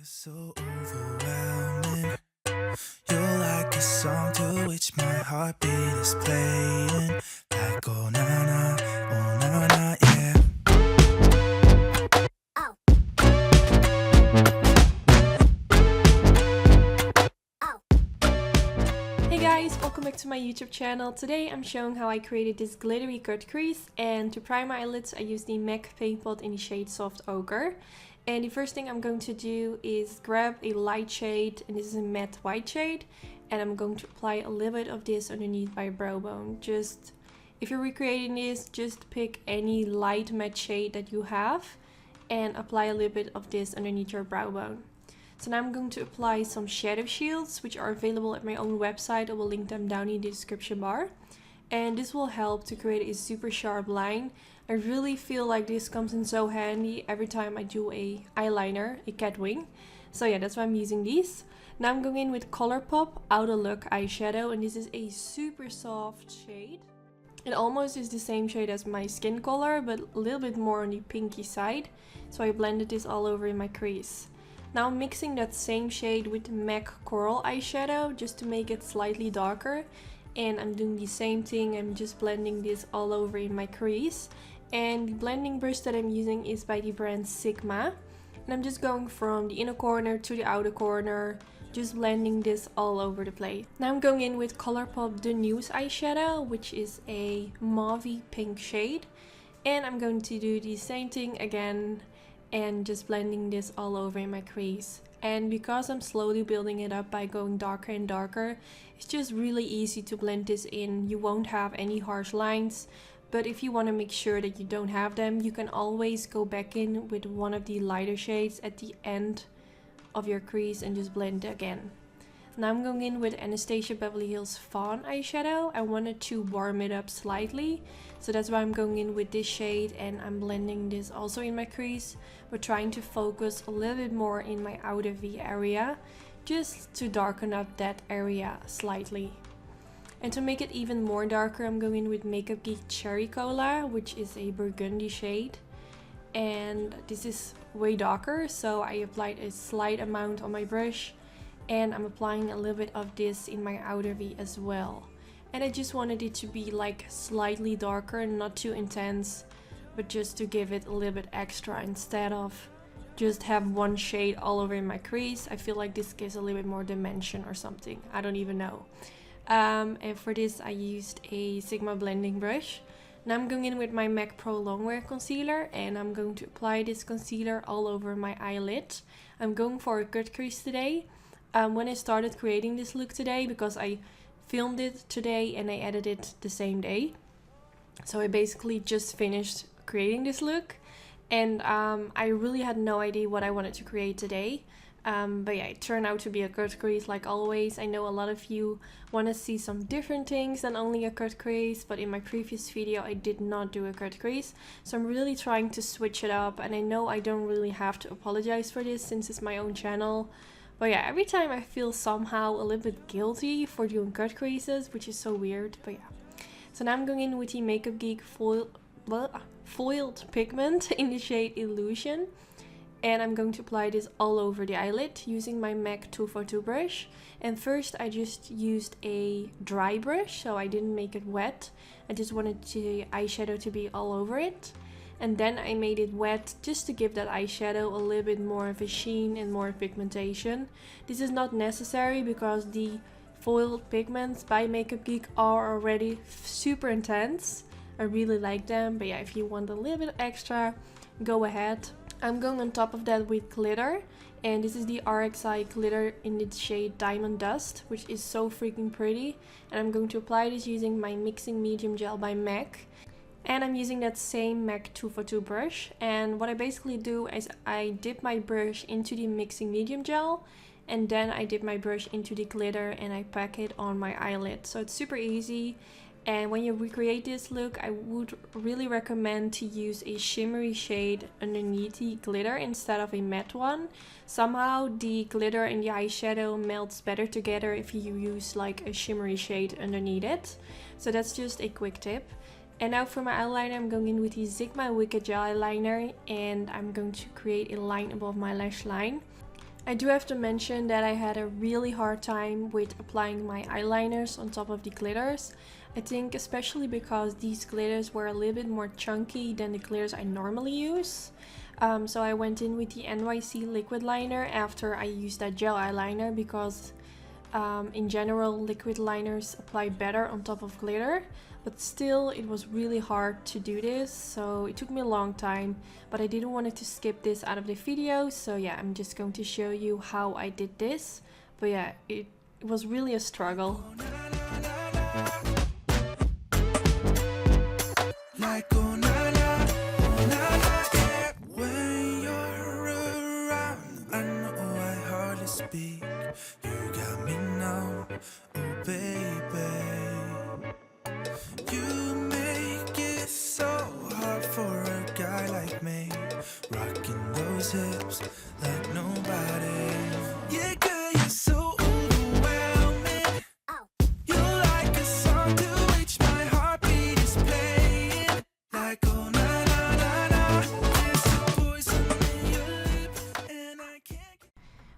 You're so overwhelming. You're like a song to which my heartbeat is playing. Like oh na na, yeah. Hey guys, welcome back to my YouTube channel. Today I'm showing how I created this glittery cut crease, and to prime my eyelids I used the MAC paint pot in the shade Soft Ochre. And the first thing I'm going to do is grab a light shade, and this is a matte white shade, and I'm going to apply a little bit of this underneath my brow bone. Just, if you're recreating this, just pick any light matte shade that you have and apply a little bit of this underneath your brow bone. So now I'm going to apply some shadow shields, which are available at my own website. I will link them down in the description bar. And this will help to create a super sharp line. I really feel like this comes in so handy every time I do a eyeliner, a cat wing. So yeah, that's why I'm using these. Now I'm going in with Colourpop Outta eyeshadow, and this is a super soft shade. It almost is the same shade as my skin color, but a little bit more on the pinky side. So I blended this all over in my crease. Now I'm mixing that same shade with MAC Coral Eyeshadow just to make it slightly darker. And I'm doing the same thing, I'm just blending this all over in my crease. And the blending brush that I'm using is by the brand Sigma. And I'm just going from the inner corner to the outer corner, just blending this all over the place. Now I'm going in with Colourpop the Nude eyeshadow, which is a mauvey pink shade. And I'm going to do the same thing again and just blending this all over in my crease. And because I'm slowly building it up by going darker and darker, it's just really easy to blend this in. You won't have any harsh lines, but if you want to make sure that you don't have them, you can always go back in with one of the lighter shades at the end of your crease and just blend again. Now I'm going in with Anastasia Beverly Hills Fawn Eyeshadow. I wanted to warm it up slightly, so that's why I'm going in with this shade, and I'm blending this also in my crease, but trying to focus a little bit more in my outer V area, just to darken up that area slightly. And to make it even more darker, I'm going in with Makeupgeek Cherry Cola, which is a burgundy shade. And this is way darker, so I applied a slight amount on my brush. And I'm applying a little bit of this in my outer V as well. And I just wanted it to be like slightly darker, not too intense, but just to give it a little bit extra instead of just have one shade all over in my crease. I feel like this gives a little bit more dimension or something. I don't even know. And for this I used a Sigma blending brush. Now I'm going in with my MAC Pro Longwear concealer, and I'm going to apply this concealer all over my eyelid. I'm going for a cut crease today. When I started creating this look today, because I filmed it today and I edited it the same day, so I basically just finished creating this look, and I really had no idea what I wanted to create today. But yeah, it turned out to be a cut crease like always. I know a lot of you want to see some different things than only a cut crease, but in my previous video I did not do a cut crease, so I'm really trying to switch it up, and I know I don't really have to apologize for this since it's my own channel. But yeah, every time I feel somehow a little bit guilty for doing cut creases, which is so weird, but yeah. So now I'm going in with the Makeupgeek foiled pigment in the shade Illusion. And I'm going to apply this all over the eyelid using my MAC 242 brush. And first I just used a dry brush, so I didn't make it wet. I just wanted the eyeshadow to be all over it. And then I made it wet just to give that eyeshadow a little bit more of a sheen and more pigmentation. This is not necessary because the foiled pigments by Makeupgeek are already super intense. I really like them, but yeah, if you want a little bit extra, go ahead. I'm going on top of that with glitter, and this is the RXI glitter in the shade Diamond Dust, which is so freaking pretty. And I'm going to apply this using my mixing medium gel by MAC. And I'm using that same MAC 242 brush, and what I basically do is I dip my brush into the mixing medium gel, and then I dip my brush into the glitter and I pack it on my eyelid. So it's super easy, and when you recreate this look I would really recommend to use a shimmery shade underneath the glitter instead of a matte one. Somehow the glitter and the eyeshadow melts better together if you use like a shimmery shade underneath it. So that's just a quick tip. And now for my eyeliner, I'm going in with the Sigma Wicked Gel Eyeliner, and I'm going to create a line above my lash line. I do have to mention that I had a really hard time with applying my eyeliners on top of the glitters. I think especially because these glitters were a little bit more chunky than the glitters I normally use. So I went in with the NYC Liquid Liner after I used that gel eyeliner because in general liquid liners apply better on top of glitter. But still, it was really hard to do this, so it took me a long time, but I didn't want to skip this out of the video, so yeah, I'm just going to show you how I did this. But yeah, it was really a struggle. Like oh na na, oh na na, yeah. When you're around, I know I hardly speak. You got me now, oh baby. You make it so hard for a guy like me, rocking those hips like nobody. Yeah, girl, you're so overwhelming. You're like a song to which my heartbeat is playing. Like oh na na na na, there's a poison in your lip and I can't.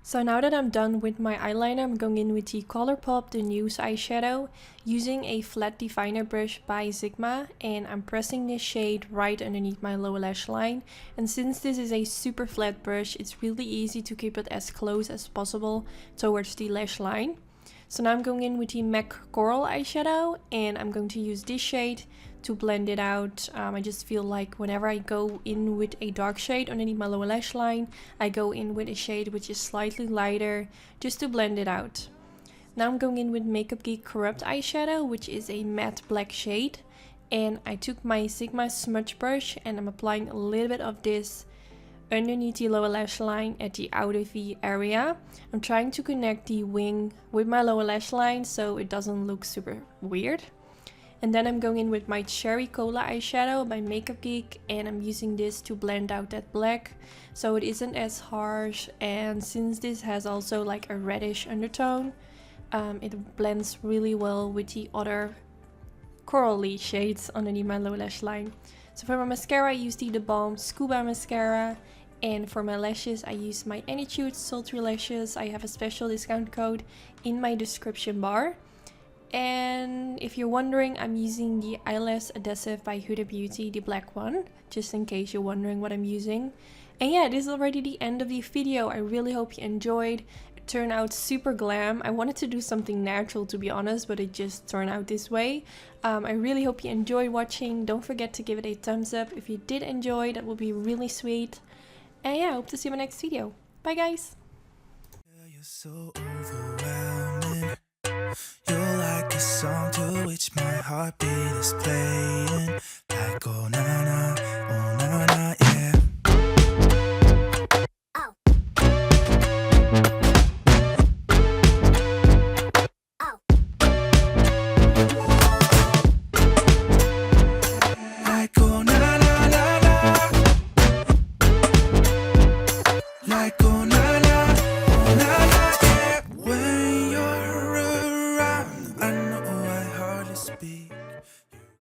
So now that I'm done with my eyeliner, I'm going in with the Colourpop, the Nude eyeshadow, using a flat definer brush by Sigma, and I'm pressing this shade right underneath my lower lash line. And since this is a super flat brush, it's really easy to keep it as close as possible towards the lash line. So now I'm going in with the MAC Coral Eyeshadow, and I'm going to use this shade to blend it out. I just feel like whenever I go in with a dark shade underneath my lower lash line, I go in with a shade which is slightly lighter just to blend it out. Now I'm going in with Makeupgeek Corrupt Eyeshadow, which is a matte black shade. And I took my Sigma smudge brush and I'm applying a little bit of this underneath the lower lash line at the outer V area. I'm trying to connect the wing with my lower lash line so it doesn't look super weird. And then I'm going in with my Cherry Cola eyeshadow by Makeupgeek, and I'm using this to blend out that black so it isn't as harsh, and since this has also like a reddish undertone, it blends really well with the other corally shades underneath my lower lash line. So for my mascara I use the TheBalm Scuba mascara, and for my lashes I use my ANNYTUDE Sultry Lashes. I have a special discount code in my description bar. And if you're wondering, I'm using the eyelash adhesive by Huda Beauty, the black one, just in case you're wondering what I'm using. And yeah, this is already the end of the video. I really hope you enjoyed. It turned out super glam. I wanted to do something natural, to be honest, but it just turned out this way. I really hope you enjoyed watching. Don't forget to give it a thumbs up if you did enjoy. That would be really sweet. And yeah, I hope to see you in my next video. Bye guys! You're so overwhelming. You're like a song to which my heartbeat is playing. Like oh na na, yeah. Like oh na na na na. Like oh